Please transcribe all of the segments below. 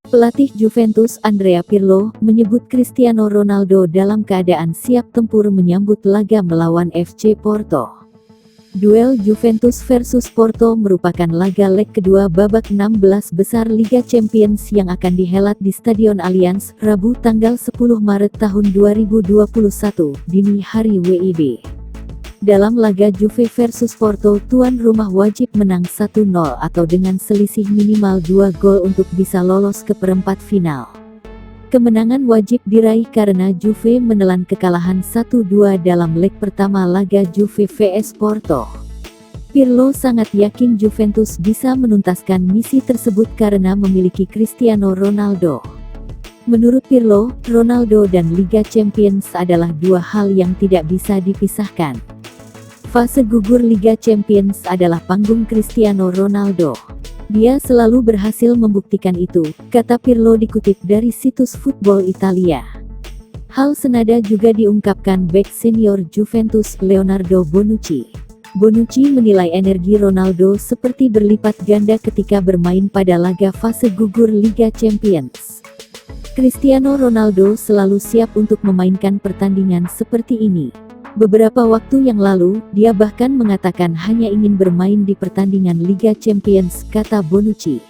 Pelatih Juventus Andrea Pirlo menyebut Cristiano Ronaldo dalam keadaan siap tempur menyambut laga melawan FC Porto. Duel Juventus versus Porto merupakan laga leg kedua babak 16 besar Liga Champions yang akan dihelat di Stadion Allianz, Rabu tanggal 10 Maret tahun 2021, dini hari WIB. Dalam laga Juve versus Porto, tuan rumah wajib menang 1-0 atau dengan selisih minimal 2 gol untuk bisa lolos ke perempat final. Kemenangan wajib diraih karena Juve menelan kekalahan 1-2 dalam leg pertama laga Juve vs Porto. Pirlo sangat yakin Juventus bisa menuntaskan misi tersebut karena memiliki Cristiano Ronaldo. Menurut Pirlo, Ronaldo dan Liga Champions adalah dua hal yang tidak bisa dipisahkan. Fase gugur Liga Champions adalah panggung Cristiano Ronaldo. Dia selalu berhasil membuktikan itu, kata Pirlo dikutip dari situs Football Italia. Hal senada juga diungkapkan bek senior Juventus Leonardo Bonucci. Bonucci menilai energi Ronaldo seperti berlipat ganda ketika bermain pada laga fase gugur Liga Champions. Cristiano Ronaldo selalu siap untuk memainkan pertandingan seperti ini. Beberapa waktu yang lalu, dia bahkan mengatakan hanya ingin bermain di pertandingan Liga Champions, kata Bonucci.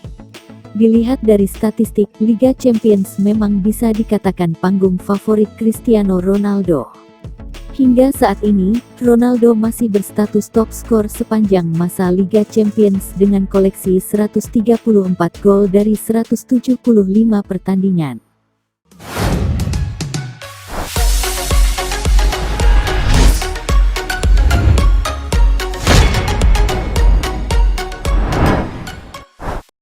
Dilihat dari statistik, Liga Champions memang bisa dikatakan panggung favorit Cristiano Ronaldo. Hingga saat ini, Ronaldo masih berstatus top skor sepanjang masa Liga Champions dengan koleksi 134 gol dari 175 pertandingan.